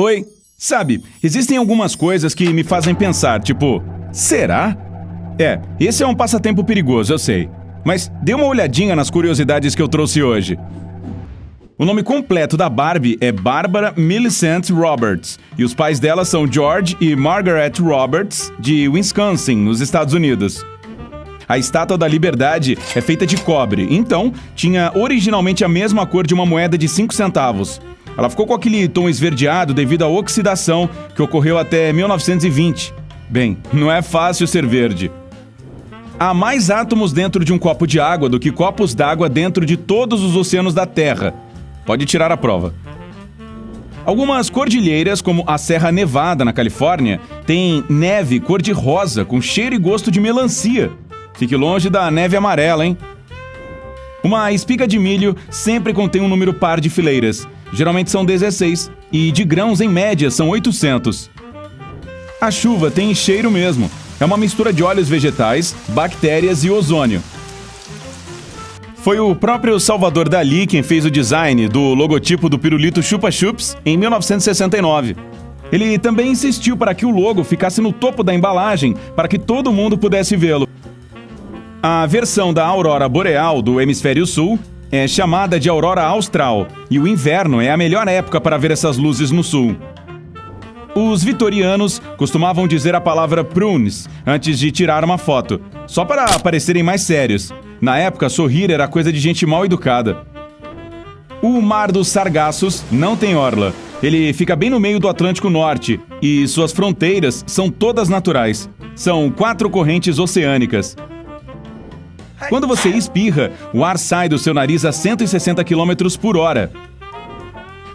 Oi, sabe, existem algumas coisas que me fazem pensar, tipo, será? Esse é um passatempo perigoso, eu sei. Mas dê uma olhadinha nas curiosidades que eu trouxe hoje. O nome completo da Barbie é Barbara Millicent Roberts, e os pais dela são George e Margaret Roberts, de Wisconsin, nos Estados Unidos. A Estátua da Liberdade é feita de cobre, então tinha originalmente a mesma cor de uma moeda de 5 centavos. Ela ficou com aquele tom esverdeado devido à oxidação que ocorreu até 1920. Bem, não é fácil ser verde. Há mais átomos dentro de um copo de água do que copos d'água dentro de todos os oceanos da Terra. Pode tirar a prova. Algumas cordilheiras, como a Serra Nevada, na Califórnia, têm neve cor-de-rosa com cheiro e gosto de melancia. Fique longe da neve amarela, hein? Uma espiga de milho sempre contém um número par de fileiras. Geralmente são 16, e de grãos, em média, são 800. A chuva tem cheiro mesmo. É uma mistura de óleos vegetais, bactérias e ozônio. Foi o próprio Salvador Dalí quem fez o design do logotipo do pirulito Chupa Chups em 1969. Ele também insistiu para que o logo ficasse no topo da embalagem para que todo mundo pudesse vê-lo. A versão da aurora boreal do hemisfério sul é chamada de aurora austral, e o inverno é a melhor época para ver essas luzes no sul. Os vitorianos costumavam dizer a palavra prunes antes de tirar uma foto, só para parecerem mais sérios. Na época, sorrir era coisa de gente mal educada. O Mar dos Sargassos não tem orla. Ele fica bem no meio do Atlântico Norte e suas fronteiras são todas naturais. São 4 correntes oceânicas. Quando você espirra, o ar sai do seu nariz a 160 km por hora.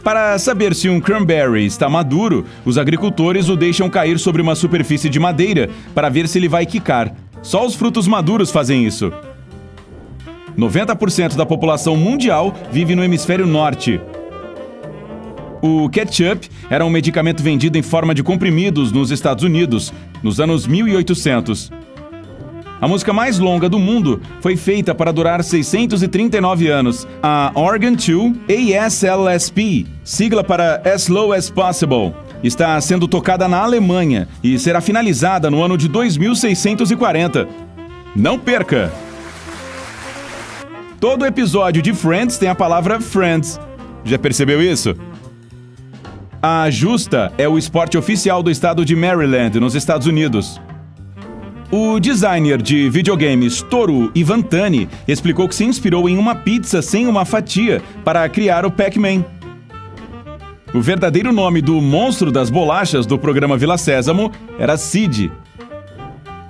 Para saber se um cranberry está maduro, os agricultores o deixam cair sobre uma superfície de madeira para ver se ele vai quicar. Só os frutos maduros fazem isso. 90% da população mundial vive no hemisfério norte. O ketchup era um medicamento vendido em forma de comprimidos nos Estados Unidos, nos anos 1800. A música mais longa do mundo foi feita para durar 639 anos, a Organ 2 ASLSP, sigla para As Slow as Possible. Está sendo tocada na Alemanha e será finalizada no ano de 2640. Não perca! Todo episódio de Friends tem a palavra Friends. Já percebeu isso? A justa é o esporte oficial do estado de Maryland, nos Estados Unidos. O designer de videogames Toru Iwatani explicou que se inspirou em uma pizza sem uma fatia para criar o Pac-Man. O verdadeiro nome do monstro das bolachas do programa Vila Sésamo era Sid.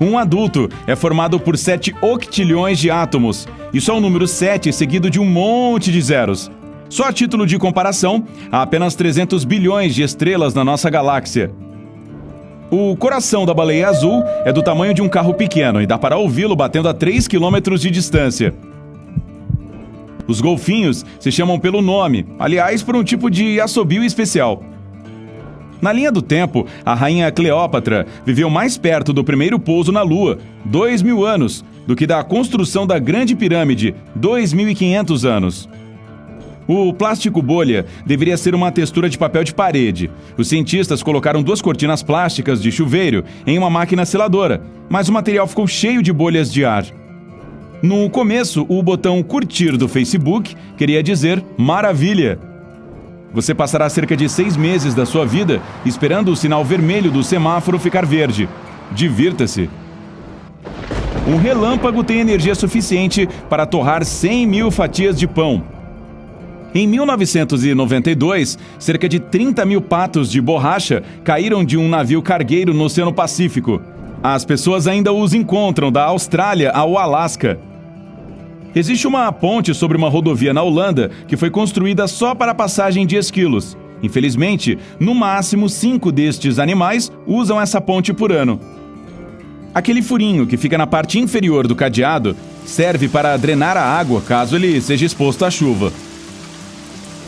Um adulto é formado por 7 octilhões de átomos. Isso é o número 7 seguido de um monte de zeros. Só a título de comparação, há apenas 300 bilhões de estrelas na nossa galáxia. O coração da baleia azul é do tamanho de um carro pequeno e dá para ouvi-lo batendo a 3 km de distância. Os golfinhos se chamam pelo nome, aliás, por um tipo de assobio especial. Na linha do tempo, a rainha Cleópatra viveu mais perto do primeiro pouso na Lua, 2.000 anos, do que da construção da Grande Pirâmide, 2.500 anos. O plástico bolha deveria ser uma textura de papel de parede. Os cientistas colocaram 2 cortinas plásticas de chuveiro em uma máquina seladora, mas o material ficou cheio de bolhas de ar. No começo, o botão curtir do Facebook queria dizer maravilha. Você passará cerca de 6 meses da sua vida esperando o sinal vermelho do semáforo ficar verde. Divirta-se! Um relâmpago tem energia suficiente para torrar 100.000 fatias de pão. Em 1992, cerca de 30.000 patos de borracha caíram de um navio cargueiro no Oceano Pacífico. As pessoas ainda os encontram da Austrália ao Alasca. Existe uma ponte sobre uma rodovia na Holanda que foi construída só para a passagem de esquilos. Infelizmente, no máximo 5 destes animais usam essa ponte por ano. Aquele furinho que fica na parte inferior do cadeado serve para drenar a água caso ele seja exposto à chuva.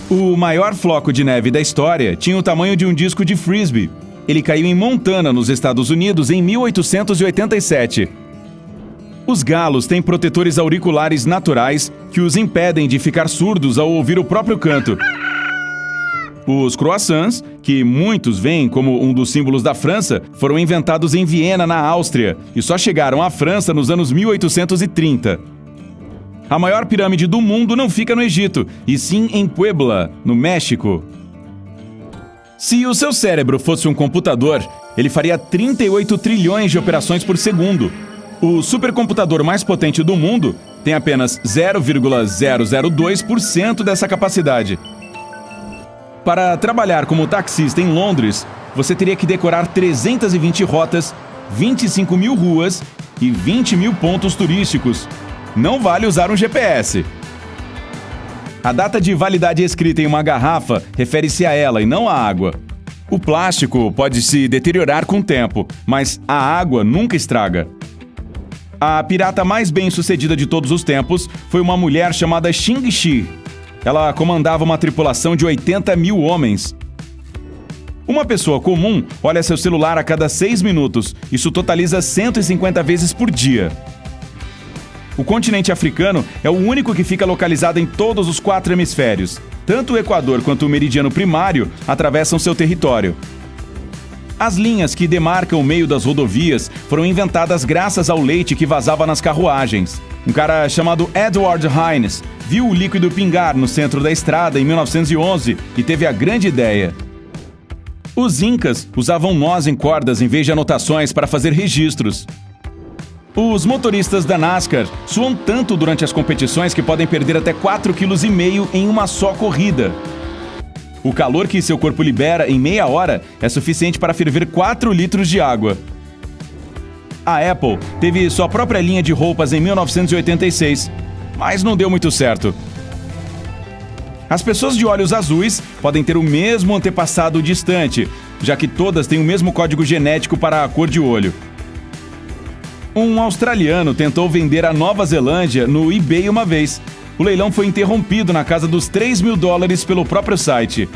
O maior floco de neve da história tinha o tamanho de um disco de frisbee. Ele caiu em Montana, nos Estados Unidos, em 1887. Os galos têm protetores auriculares naturais que os impedem de ficar surdos ao ouvir o próprio canto. Os croissants, que muitos veem como um dos símbolos da França, foram inventados em Viena, na Áustria, e só chegaram à França nos anos 1830. A maior pirâmide do mundo não fica no Egito, e sim em Puebla, no México. Se o seu cérebro fosse um computador, ele faria 38 trilhões de operações por segundo. O supercomputador mais potente do mundo tem apenas 0,002% dessa capacidade. Para trabalhar como taxista em Londres, você teria que decorar 320 rotas, 25 mil ruas e 20 mil pontos turísticos. Não vale usar um GPS. A data de validade escrita em uma garrafa refere-se a ela e não à água. O plástico pode se deteriorar com o tempo, mas a água nunca estraga. A pirata mais bem-sucedida de todos os tempos foi uma mulher chamada Xing Shi. Ela comandava uma tripulação de 80 mil homens. Uma pessoa comum olha seu celular a cada 6 minutos. Isso totaliza 150 vezes por dia. O continente africano é o único que fica localizado em todos os 4 hemisférios. Tanto o Equador quanto o meridiano primário atravessam seu território. As linhas que demarcam o meio das rodovias foram inventadas graças ao leite que vazava nas carruagens. Um cara chamado Edward Hines viu o líquido pingar no centro da estrada em 1911 e teve a grande ideia. Os incas usavam nós em cordas em vez de anotações para fazer registros. Os motoristas da NASCAR suam tanto durante as competições que podem perder até 4,5 kg em uma só corrida. O calor que seu corpo libera em meia hora é suficiente para ferver 4 litros de água. A Apple teve sua própria linha de roupas em 1986, mas não deu muito certo. As pessoas de olhos azuis podem ter o mesmo antepassado distante, já que todas têm o mesmo código genético para a cor de olho. Um australiano tentou vender a Nova Zelândia no eBay uma vez. O leilão foi interrompido na casa dos $3 mil pelo próprio site.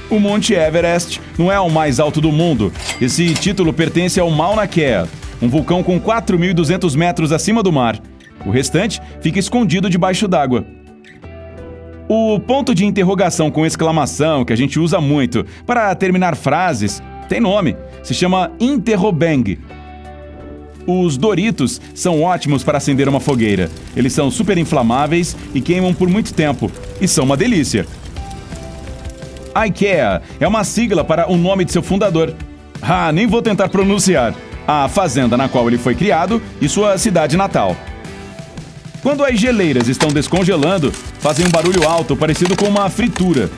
O Monte Everest não é o mais alto do mundo. Esse título pertence ao Mauna Kea, um vulcão com 4.200 metros acima do mar. O restante fica escondido debaixo d'água. O ponto de interrogação com exclamação, que a gente usa muito para terminar frases, tem nome. Se chama interrobang. Os Doritos são ótimos para acender uma fogueira. Eles são super inflamáveis e queimam por muito tempo. E são uma delícia. IKEA é uma sigla para o nome de seu fundador. Nem vou tentar pronunciar. A fazenda na qual ele foi criado e sua cidade natal. Quando as geleiras estão descongelando, fazem um barulho alto parecido com uma fritura.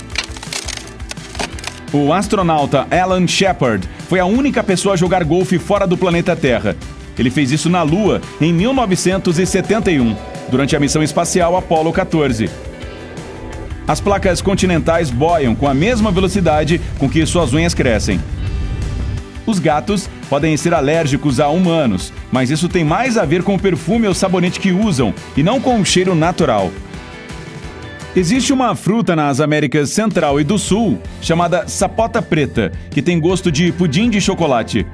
O astronauta Alan Shepard foi a única pessoa a jogar golfe fora do planeta Terra. Ele fez isso na Lua em 1971, durante a missão espacial Apollo 14. As placas continentais boiam com a mesma velocidade com que suas unhas crescem. Os gatos podem ser alérgicos a humanos, mas isso tem mais a ver com o perfume ou sabonete que usam, e não com o cheiro natural. Existe uma fruta nas Américas Central e do Sul, chamada sapota preta, que tem gosto de pudim de chocolate.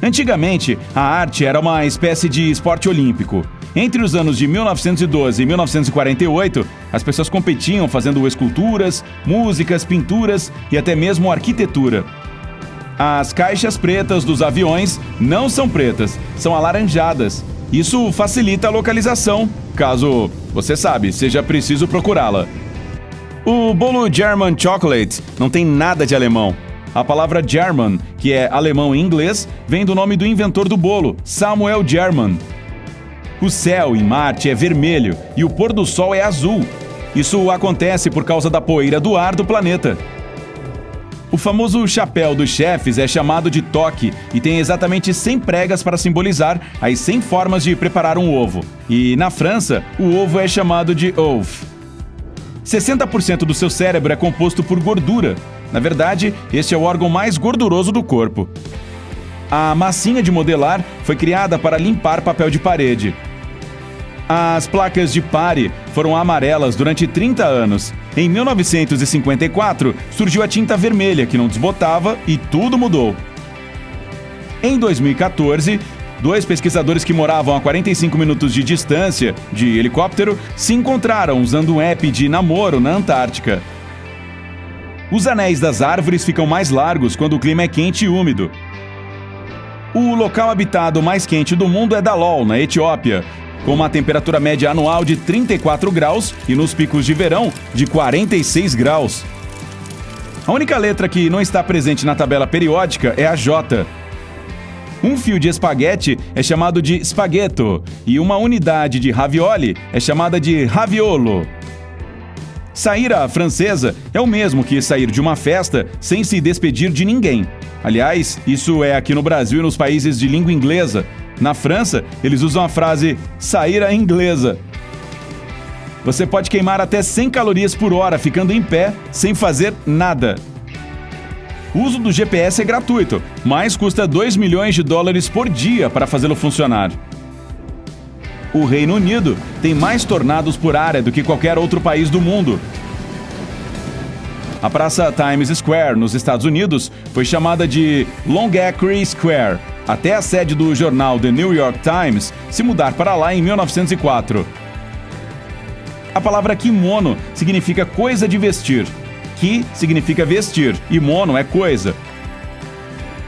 Antigamente, a arte era uma espécie de esporte olímpico. Entre os anos de 1912 e 1948, as pessoas competiam fazendo esculturas, músicas, pinturas e até mesmo arquitetura. As caixas pretas dos aviões não são pretas, são alaranjadas. Isso facilita a localização, caso, você sabe, seja preciso procurá-la. O bolo German Chocolate não tem nada de alemão. A palavra German, que é alemão em inglês, vem do nome do inventor do bolo, Samuel German. O céu em Marte é vermelho e o pôr do sol é azul. Isso acontece por causa da poeira do ar do planeta. O famoso chapéu dos chefes é chamado de toque e tem exatamente 100 pregas para simbolizar as 100 formas de preparar um ovo. E na França, o ovo é chamado de œuf. 60% do seu cérebro é composto por gordura. Na verdade, este é o órgão mais gorduroso do corpo. A massinha de modelar foi criada para limpar papel de parede. As placas de pare foram amarelas durante 30 anos. Em 1954, surgiu a tinta vermelha, que não desbotava, e tudo mudou. Em 2014, 2 pesquisadores que moravam a 45 minutos de distância, de helicóptero, se encontraram usando um app de namoro na Antártica. Os anéis das árvores ficam mais largos quando o clima é quente e úmido. O local habitado mais quente do mundo é Dalol, na Etiópia, com uma temperatura média anual de 34 graus e nos picos de verão de 46 graus. A única letra que não está presente na tabela periódica é a J. Um fio de espaguete é chamado de spaghetto e uma unidade de ravioli é chamada de raviolo. Sair à francesa é o mesmo que sair de uma festa sem se despedir de ninguém. Aliás, isso é aqui no Brasil e nos países de língua inglesa. Na França, eles usam a frase sair à inglesa. Você pode queimar até 100 calorias por hora ficando em pé sem fazer nada. O uso do GPS é gratuito, mas custa $2 milhões por dia para fazê-lo funcionar. O Reino Unido tem mais tornados por área do que qualquer outro país do mundo. A praça Times Square, nos Estados Unidos, foi chamada de Longacre Square, até a sede do jornal The New York Times se mudar para lá em 1904. A palavra kimono significa coisa de vestir. Ki significa vestir e mono é coisa.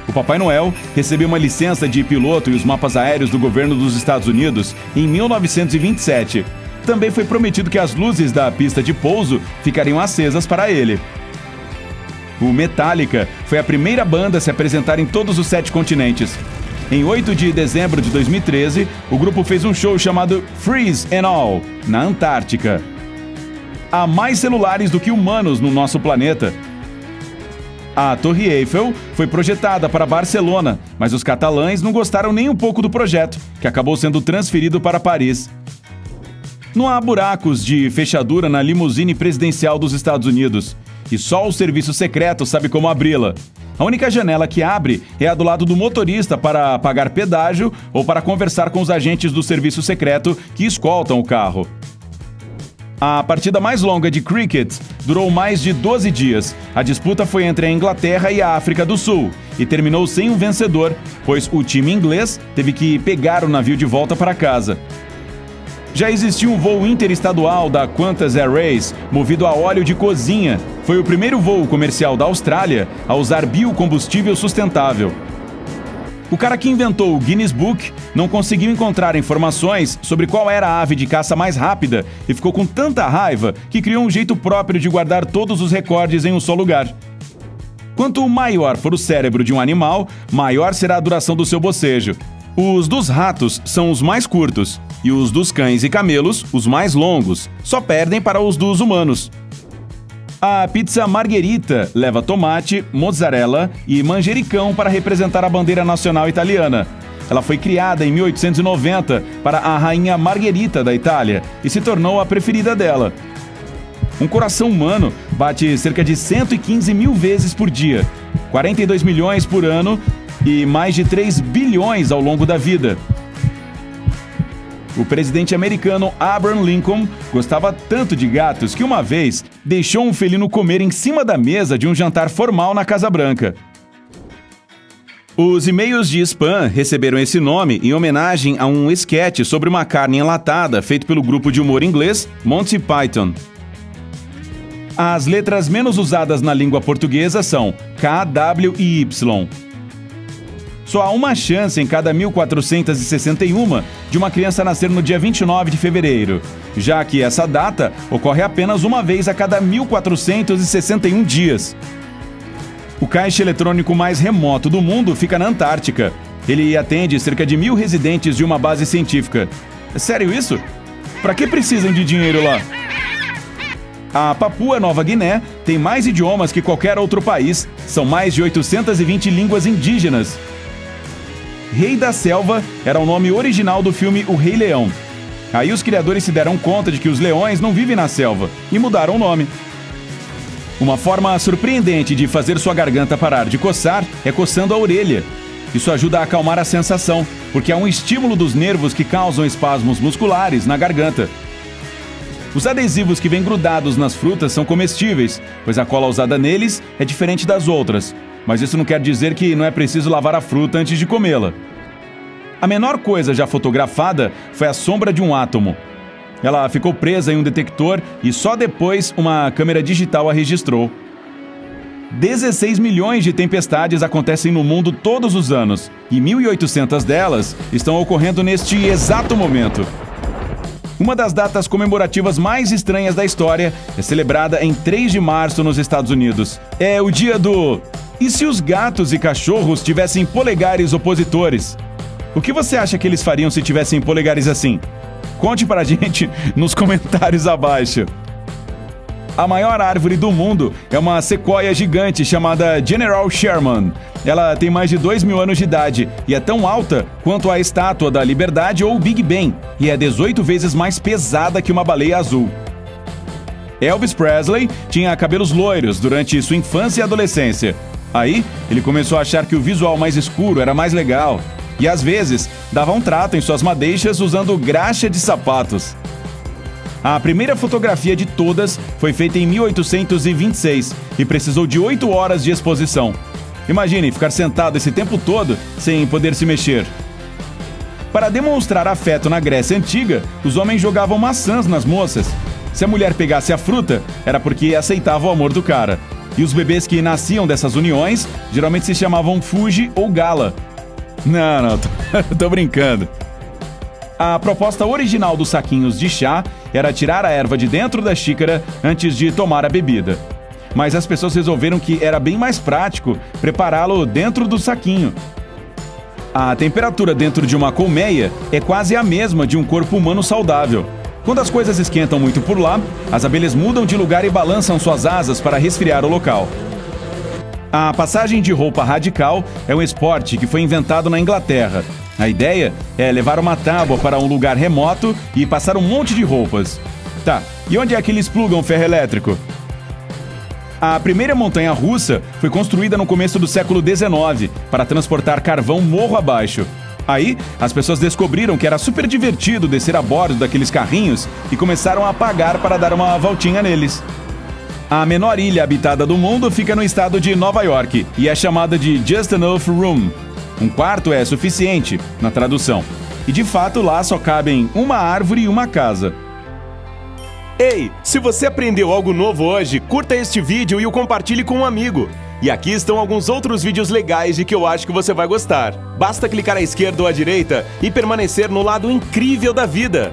O Papai Noel recebeu uma licença de piloto e os mapas aéreos do governo dos Estados Unidos em 1927. Também foi prometido que as luzes da pista de pouso ficariam acesas para ele. O Metallica foi a primeira banda a se apresentar em todos os 7 continentes. Em 8 de dezembro de 2013, o grupo fez um show chamado Freeze and All, na Antártica. Há mais celulares do que humanos no nosso planeta. A Torre Eiffel foi projetada para Barcelona, mas os catalães não gostaram nem um pouco do projeto, que acabou sendo transferido para Paris. Não há buracos de fechadura na limusine presidencial dos Estados Unidos, e só o serviço secreto sabe como abri-la. A única janela que abre é a do lado do motorista para pagar pedágio ou para conversar com os agentes do serviço secreto que escoltam o carro. A partida mais longa de cricket durou mais de 12 dias. A disputa foi entre a Inglaterra e a África do Sul e terminou sem um vencedor, pois o time inglês teve que pegar o navio de volta para casa. Já existia um voo interestadual da Qantas Airways movido a óleo de cozinha. Foi o primeiro voo comercial da Austrália a usar biocombustível sustentável. O cara que inventou o Guinness Book não conseguiu encontrar informações sobre qual era a ave de caça mais rápida e ficou com tanta raiva que criou um jeito próprio de guardar todos os recordes em um só lugar. Quanto maior for o cérebro de um animal, maior será a duração do seu bocejo. Os dos ratos são os mais curtos e os dos cães e camelos os mais longos, só perdem para os dos humanos. A pizza margherita leva tomate, mozzarella e manjericão para representar a bandeira nacional italiana. Ela foi criada em 1890 para a rainha Margherita da Itália e se tornou a preferida dela. Um coração humano bate cerca de 115 mil vezes por dia, 42 milhões por ano e mais de 3 bilhões ao longo da vida. O presidente americano Abraham Lincoln gostava tanto de gatos que uma vez deixou um felino comer em cima da mesa de um jantar formal na Casa Branca. Os e-mails de spam receberam esse nome em homenagem a um esquete sobre uma carne enlatada feito pelo grupo de humor inglês Monty Python. As letras menos usadas na língua portuguesa são K, W e Y. Só há uma chance em cada 1461 de uma criança nascer no dia 29 de fevereiro, já que essa data ocorre apenas uma vez a cada 1461 dias. O caixa eletrônico mais remoto do mundo fica na Antártica. Ele atende cerca de 1.000 residentes de uma base científica. É sério isso? Para que precisam de dinheiro lá? A Papua Nova Guiné tem mais idiomas que qualquer outro país. São mais de 820 línguas indígenas. Rei da Selva era o nome original do filme O Rei Leão. Aí os criadores se deram conta de que os leões não vivem na selva e mudaram o nome. Uma forma surpreendente de fazer sua garganta parar de coçar é coçando a orelha. Isso ajuda a acalmar a sensação, porque é um estímulo dos nervos que causam espasmos musculares na garganta. Os adesivos que vêm grudados nas frutas são comestíveis, pois a cola usada neles é diferente das outras. Mas isso não quer dizer que não é preciso lavar a fruta antes de comê-la. A menor coisa já fotografada foi a sombra de um átomo. Ela ficou presa em um detector e só depois uma câmera digital a registrou. 16 milhões de tempestades acontecem no mundo todos os anos, e 1.800 delas estão ocorrendo neste exato momento. Uma das datas comemorativas mais estranhas da história é celebrada em 3 de março nos Estados Unidos. É o dia do... E se os gatos e cachorros tivessem polegares opositores? O que você acha que eles fariam se tivessem polegares assim? Conte pra gente nos comentários abaixo. A maior árvore do mundo é uma sequoia gigante chamada General Sherman. Ela tem mais de 2.000 anos de idade e é tão alta quanto a Estátua da Liberdade ou Big Ben, e é 18 vezes mais pesada que uma baleia azul. Elvis Presley tinha cabelos loiros durante sua infância e adolescência. Aí, ele começou a achar que o visual mais escuro era mais legal e, às vezes, dava um trato em suas madeixas usando graxa de sapatos. A primeira fotografia de todas foi feita em 1826 e precisou de 8 horas de exposição. Imagine ficar sentado esse tempo todo sem poder se mexer. Para demonstrar afeto na Grécia Antiga, os homens jogavam maçãs nas moças. Se a mulher pegasse a fruta, era porque aceitava o amor do cara. E os bebês que nasciam dessas uniões geralmente se chamavam Fuji ou Gala. Não, tô brincando. A proposta original dos saquinhos de chá era tirar a erva de dentro da xícara antes de tomar a bebida. Mas as pessoas resolveram que era bem mais prático prepará-lo dentro do saquinho. A temperatura dentro de uma colmeia é quase a mesma de um corpo humano saudável. Quando as coisas esquentam muito por lá, as abelhas mudam de lugar e balançam suas asas para resfriar o local. A passagem de roupa radical é um esporte que foi inventado na Inglaterra. A ideia é levar uma tábua para um lugar remoto e passar um monte de roupas. Tá, e onde é que eles plugam o ferro elétrico? A primeira montanha-russa foi construída no começo do século XIX para transportar carvão morro abaixo. Aí, as pessoas descobriram que era super divertido descer a bordo daqueles carrinhos e começaram a pagar para dar uma voltinha neles. A menor ilha habitada do mundo fica no estado de Nova York e é chamada de Just Enough Room. Um quarto é suficiente, na tradução. E de fato lá só cabem uma árvore e uma casa. Ei, se você aprendeu algo novo hoje, curta este vídeo e o compartilhe com um amigo. E aqui estão alguns outros vídeos legais de que eu acho que você vai gostar. Basta clicar à esquerda ou à direita e permanecer no lado incrível da vida.